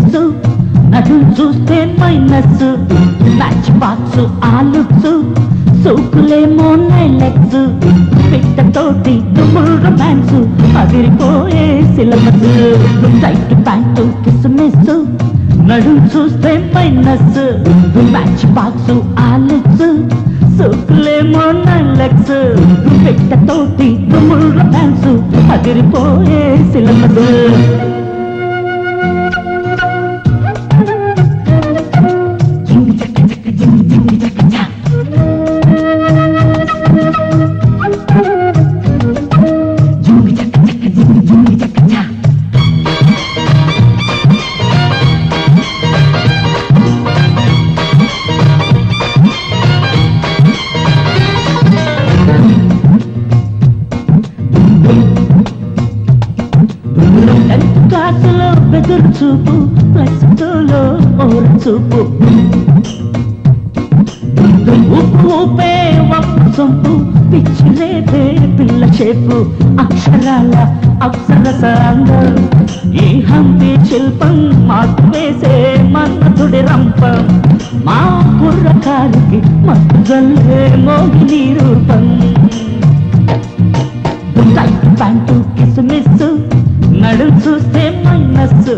కిస్మిస్ నడు చూస్తే మైనస్ మ్యాచ్ బాక్స్ ఆలుక్స్ సోకులేమో నైలెక్స్ పిట్టతోటి తుమ్ముడు రొమాన్స్ అదిరిపోయే సిలబస్ టైట్ ప్యాంటు కిస్మిస్ నడు చూస్తే మైనస్ మ్యాచ్ బాక్స్ ఆలుక్స్ సోకులేమో నైలెక్స్ పిట్టతోటి తుమ్ముడు రొమాన్స్ అదిరిపోయే సిలబస్ క్లాసులో బెదురు చూపు ప్లస్ టూలో ఓర చూపు ఉప్పు ఊపే వప్పు సొంపు పిచ్చి రేపే పిల్ల చేపు అక్షరాల అప్సరసాంగ ఈ హంపి శిల్పం మాకు వేసే మన్మథుడి రంపం మా కుర్రకారికి మత్తు జల్లే మోగిని రూపం టైట్ ప్యాంటు కిస్మిస్ నడు చూస్తే మైనస్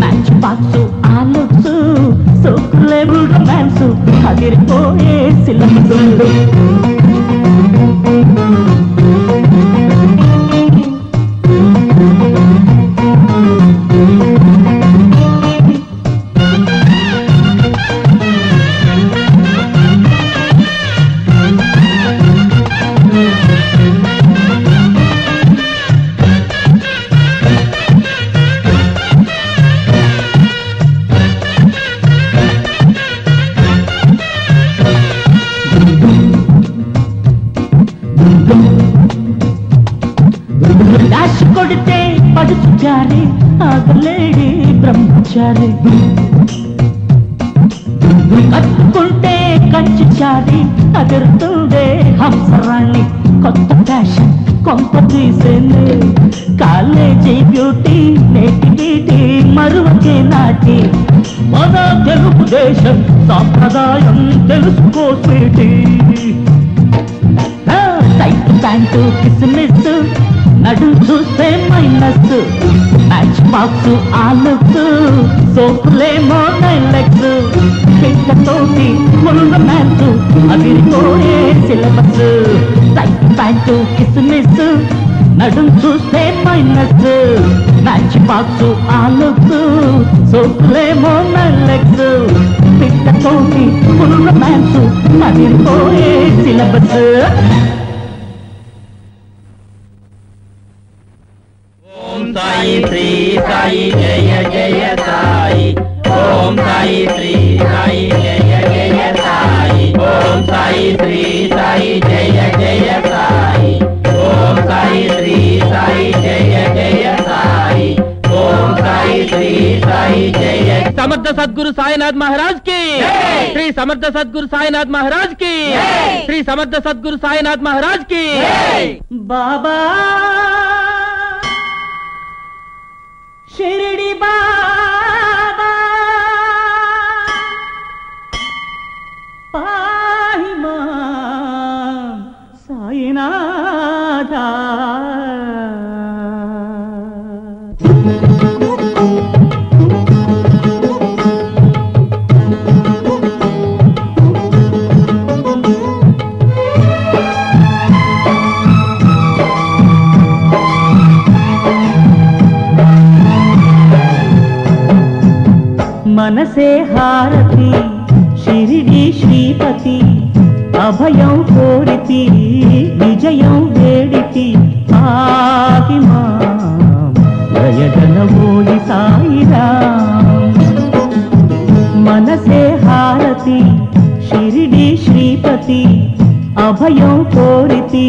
మ్యాచ్ బాక్స్ ఆలుక్స్ సోకులేబుల్ రొమాన్స్ అదిరిపోయే సిలబస్ డాష్ కొడితే పడుచు జారి ఆగలేడి బ్రహ్మచారి కట్టుకుంటే కంచి చారి అదిరుతుండే హంసరాణి కొత్త ఫ్యాషన్ కొంత తీసేనే కాలేజీ బ్యూటీ నేటి బీటీ మరువకే నాటి మన తెలుగుదేశం సాంప్రదాయం తెలుసుకో స్వీటీ టైట్ ప్యాంటు కిస్మిస్ నడు చూస్తే మైనస్ మ్యాచ్ బాక్స్ ఆలుక్స్ సోకులేమో నైలెక్స్ పిట్టతోటి ఫుల్ రొమాన్స్ అదిరిపోయే సిలబస్ టైట్ ప్యాంటు కిస్మిస్ నడు చూస్తే మైనస్ మ్యాచ్ బాక్స్ ఆలుక్స్ సోకులేమో నైలెక్స్ పిట్టతోటి ఫుల్ రొమాన్స్ అదిరిపోయే సిలబస్ సాయి శ్రీ సాయి జయ జయ సాయి ఓం సాయి శ్రీ సాయి జయ జయ సాయి ఓం సాయి శ్రీ సాయి జయ జయ సాయి ఓం సాయి శ్రీ సాయి జయ జయ సాయి ఓం సాయి శ్రీ సాయి జయ సమర్థ సద్గురు సాయినాథ్ మహారాజ్ కి శ్రీ సమర్థ సద్గురు సాయినాథ్ మహారాజ్ కి శ్రీ సమర్థ సద్గురు సాయినాథ్ మహారాజ్ కి బాబా షిరిడి బాబా పాహి మాం సాయినాథా మనసే హారతి షిరిడి శ్రీపతి అభయం కోరితి విజయం వేడితి ఆకి మాం దయగలవోయి సాయిరాం మనసే హారతి షిరిడి శ్రీపతి అభయం కోరితి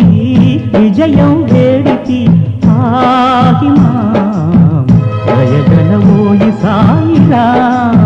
విజయం వేడితి ఆకి మాం దయగలవోయి సాయిరాం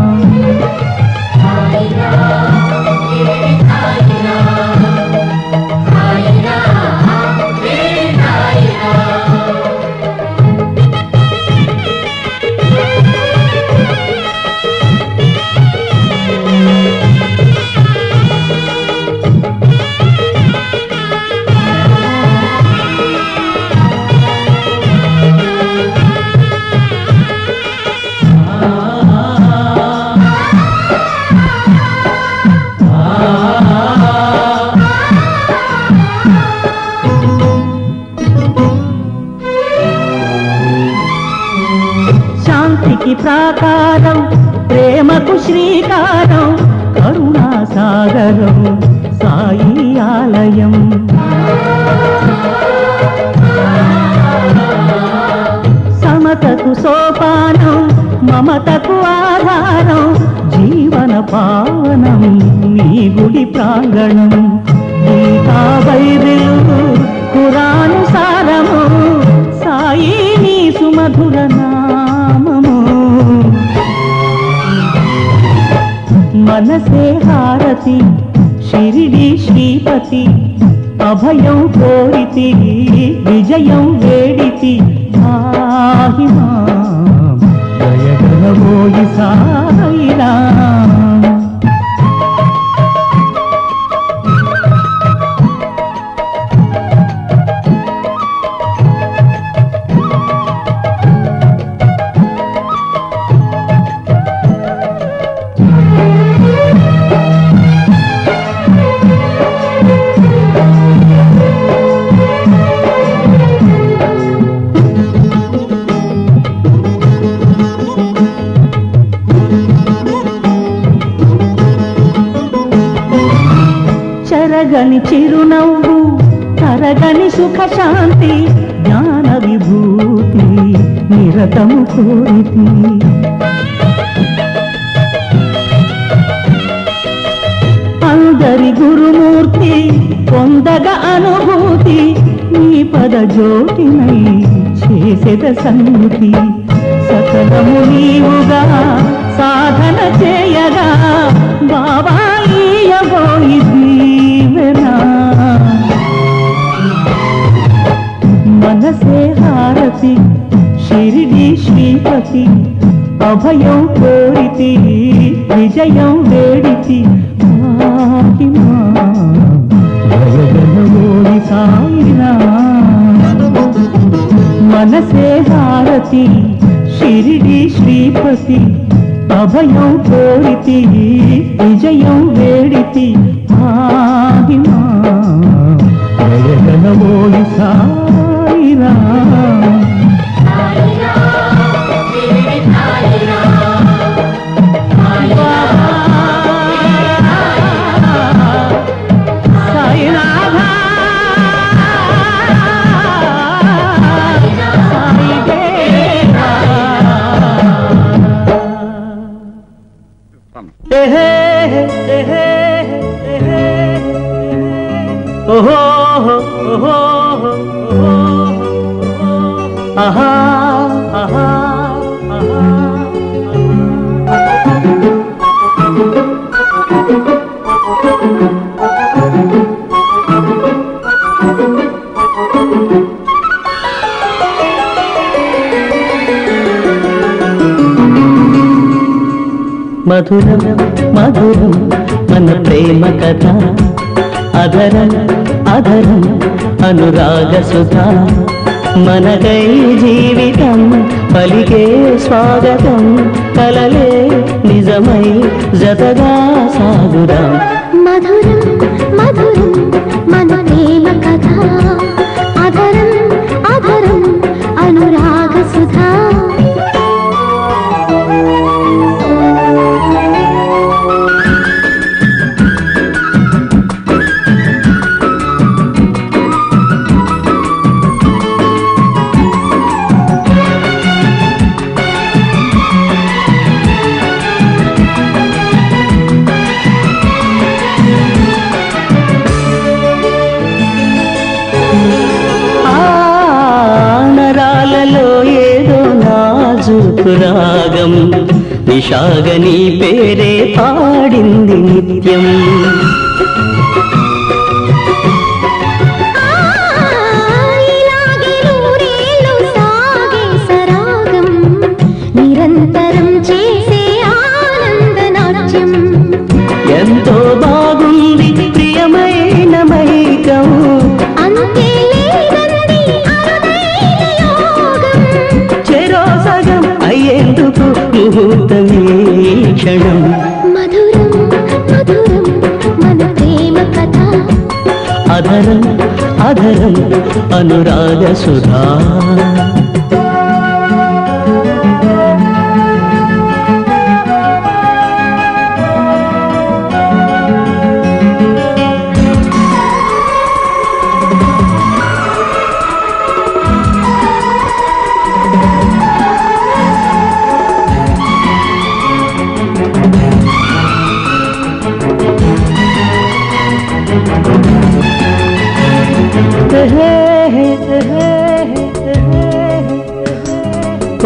శాంతికి ప్రాకారం, ప్రేమకు శ్రీకారం, కరుణా సాగరం సాయి ఆలయం. సమతకు సోపానం, మమతకు ఆధారం, జీవన పావనం నీ గుడి ప్రాంగణం. గీతా బైబిలు ఖురాను సారము, సాయి నీ సుమధుర నామము. మనసే హారతి షిరిడి శ్రీపతి, అభయం కోరితి విజయం వేడితి. ఆహిమా దయగలవోయి సాయిరాం. చెరగని చిరునవ్వు, తరగని సుఖ శాంతి, జ్ఞాన విభూతి నిరతము కోరితి. అందరి గురుమూర్తి పొందగ అనుభూతి, నీ పద జ్యోతినై చేసెద సన్నుతి. సకలము నీవుగా సాధన చేయగా, బాబా ఈయబోయి దీవెనా. మనసే హారతి షిరిడి శ్రీపతి, అభయం కోరితి విజయం వేడితి. ఆహిమా దయగలవోయి సాయిరాం. మనసే హారతి షిరిడి శ్రీపతి, అభయం కోరితి విజయం వేడితి. ఆహిమా దయగలవోయి సాయిరాం. ఓహో ఓహో ఆహా ఆహా ఆహా. మధురం మధురం మన ప్రేమ కథ, అధరం అధరం అనురాగ సుధా. మనకై జీవితం పలికే స్వాగతం, కలలే నిజమై జతగా సాగుదాం. మధురం మధురం మన ప్రేమ కథ, అధరం అధరం అనురాగ సుధా. రాగం నిషాగని పేరే పాడింది నిత్యం. నిరంతరం చేసే ఆనంద నాట్యం. ఎంతో బాగుంది ప్రియమైన మైకం, అంతే లేదండి అరుదైన యోగం. చెరో సగం అయ్యేందుకు ముహూర్తమే క్షణం. మధురం మధురం మన ప్రేమ కథ, అధరం అధరం అనురాగ సుధా.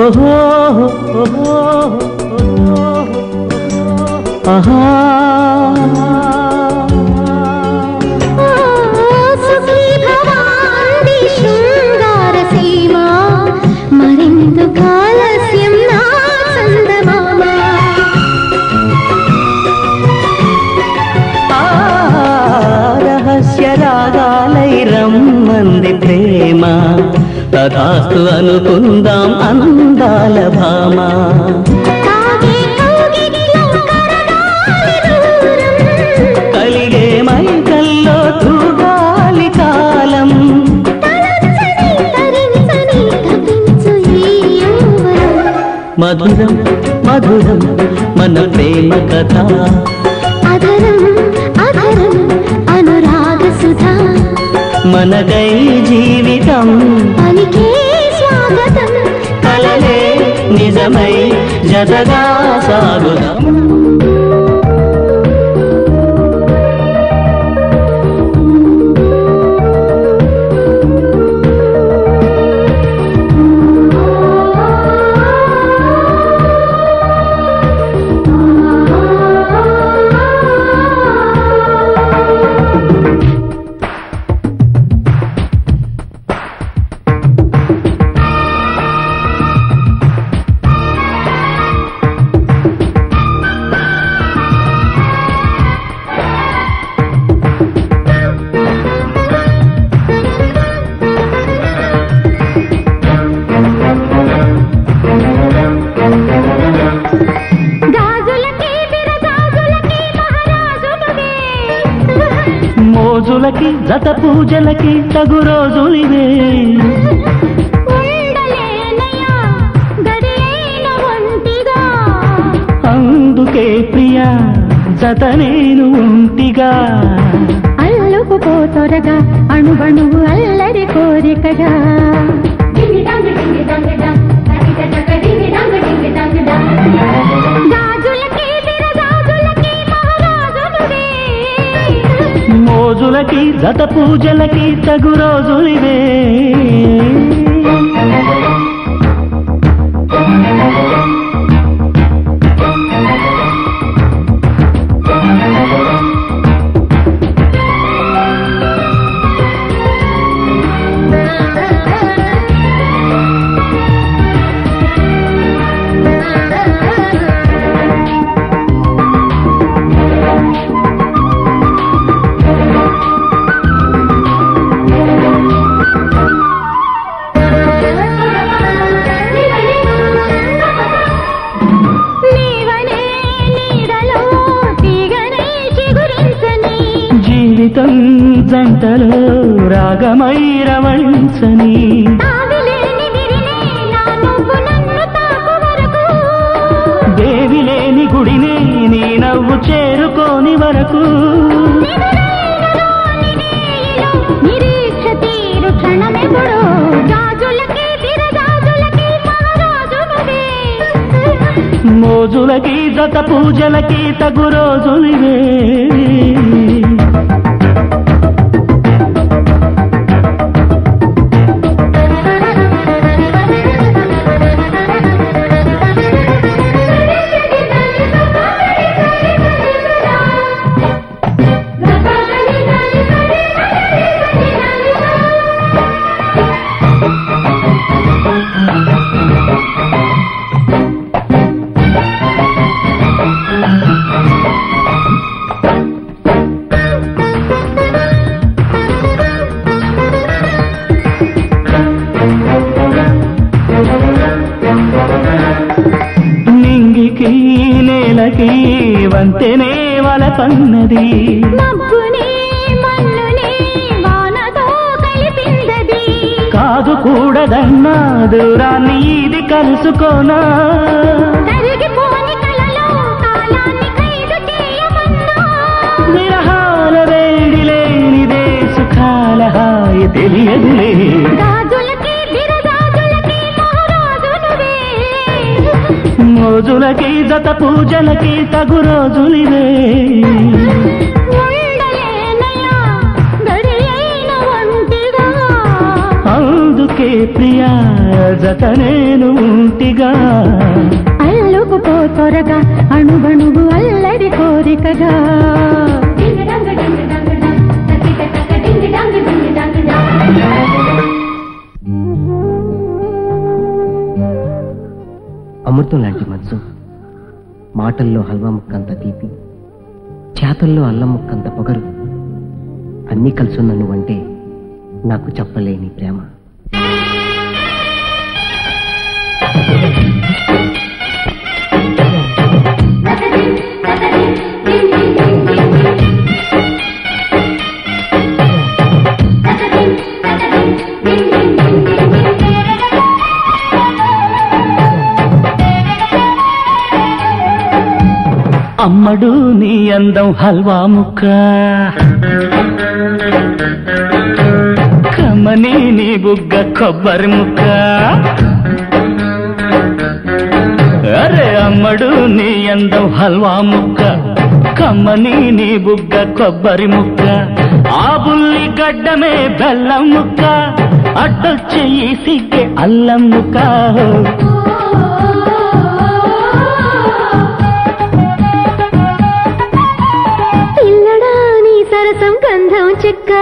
ఓహో ఆహా సుఖీ భవాంది శృంగార సీమా మరిందు కాలస్యం నా చందమామ రహస్య రాగాలై రమ్మంది ప్రేమ తథాస్తు అనుకుందాం అందాల భామ కలిగే మైకల్లో తూగాలి కాలం మధురం మధురం మన ప్రేమ కథ అధరం అధరం అనురాగ సుధా మనకై జీవితం పలికే స్వాగతం కలలే నిజమై జతగా సాగుదాం మోజులకి జత పూజలకి తగు రోజులివే అందుకే ప్రియా జత నేను ఉంటిగా అల్లుకుపో త్వరగా అణువణువు అల్లరి కోరికగా మోజులకి జత పూజలకి తగు రోజులివే జీవితం జంటలో రాగమై రవళించని దేవిలేని గుడినే నీ నవ్వు చేరుకోని వరకు నిరీక్ష తీరు క్షణమెప్పుడు గాజులకి విరగాజులకి మహారాజునువే మోజులకి జత పూజలకి తగు రోజులివే నింగికి నేలకి వంతెనే వలపన్నది మబ్బుని మన్నుని వానతో కలిపిందది కాదు కూడదన్నా దూరాన్ని ఇది కలుసుకోనా కరిగిపోని కలలో కాలాన్ని ఖైదు చేయమన్నా విరహాల వేడి లేనిదే సుఖాల హాయి తెలియదులే గాజులకి విరగాజులకి మహారాజునువే మోజులకి జత పూజలకి తగు రోజులివే ఉండలేనయ్యా గడియైన ఒంటిగా పలికే ప్రియా జత నేను ఉంటిగా అల్లుకుపో త్వరగా అణువణువు అల్లరి కోరికగా అమృతం లాంటి మనసు మాటల్లో హల్వా ముక్కంత తీపి చేతల్లో అల్లం ముక్కంత పొగరు అన్నీ కలుసున్న నువ్వంటే నాకు చెప్పలేని ప్రేమ. అమ్మడు నీ అందం హల్వా ముక్క కమ్మని నీ బుగ్గ కొబ్బరి ముక్క అరే అమ్మడు నీ అందం హల్వా ముక్క కమ్మని నీ బుగ్గ కొబ్బరి ముక్క ఆ బుల్లి గడ్డమే బెల్లం ముక్క అడ్డొచ్చే ఈ సిగ్గే అల్లం ముక్క సరసం గంధం చెక్క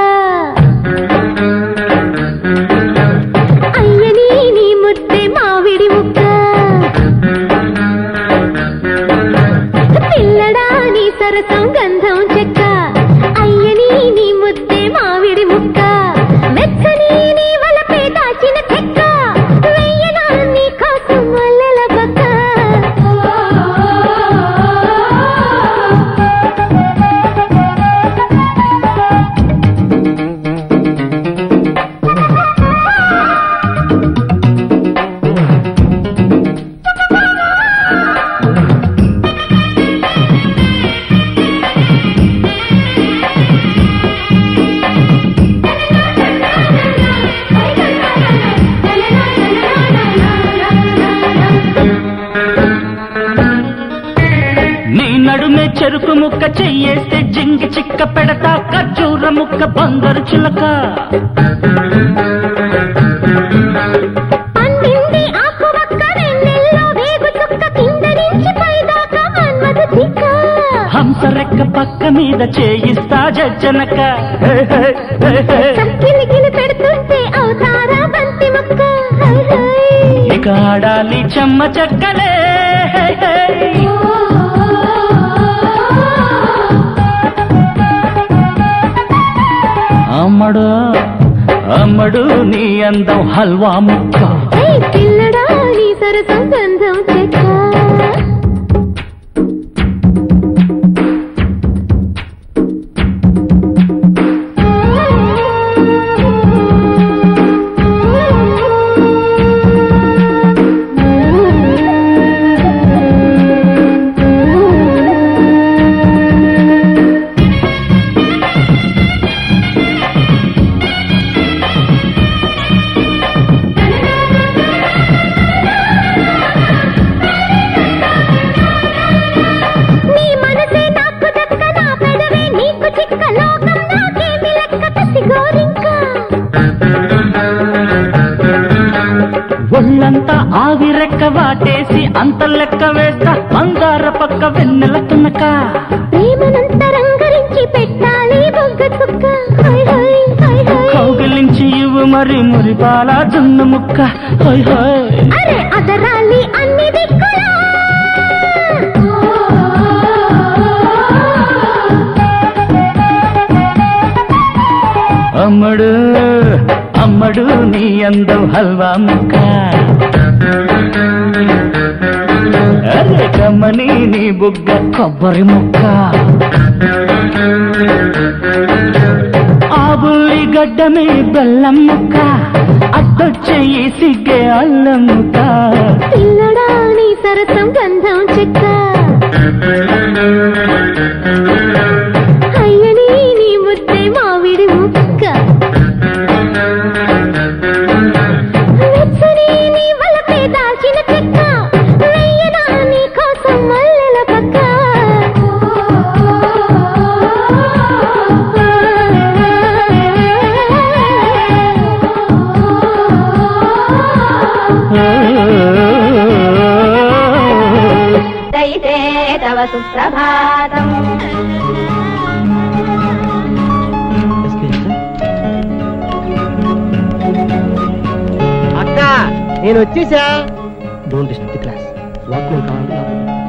అయ్యని నీ ముద్దే మావిడి ముక్క పిల్లడా నీ సరసం గంధం చెక్క అయ్యని నీ ముద్దే మావిడి ముక్క మెచ్చని నీ వలపే దాచిన చెక్క వెయ్యనా నీ కోసం మల్లెల పక్క చెరుకు ముక్క చెయ్యేస్తే జింగి చిక్క పెడతా ఖర్జూర ముక్క బందరు చిలక పండింది ఆకు వక్క వెన్నెల్లో వేగు చుక్క కింద నుంచి పైదాకా మన్మథ చిక్క హంస రెక్క పక్క మీద చేయిస్తా జజ్జనక కిలికిలి పెడుతుంటే అవుతారా బంతి ముక్క ఇక ఆడాలి చెమ్మ చెక్కలే అమ్మడు అమ్మడు నీ అందం హల్వా ముక్క పిల్లడా నీ సరసం గంధం చెక్క ఒళ్ళంతా ఆవిరెక్క వాటేసి అంత లెక్క వేస్తా మందార పక్క వెన్నెల తునక ప్రేమనంత రంగరించి పెట్టాలి బొగ్గ చుక్క కౌగిలించి ఇవ్వు మరి మురిపాల జున్ను ముక్క అరే అదరాలి అన్ని దిక్కులా అమ్మడు అమ్మడు నీ అందం హల్వా ముక్క అరే కమ్మని నీ బుగ్గ కొబ్బరి ముక్క ఆ బుల్లి గడ్డమే బెల్లం ముక్క అడ్డొచ్చే ఈ సిగ్గే అల్లం ముక్క పిల్లడా నీ సరసం గంధం చెక్క అయ్యని నీ ముద్దే మావిడి ముక్క మెచ్చని నీ వలపే దాచిన చెక్క వెయ్యనా నీ కోసం మల్లెల పక్క దైతే తవ సుప్రభాతం. అక్క నేను వచ్చేసా. Don't disturb the class. Walkman కావాలి.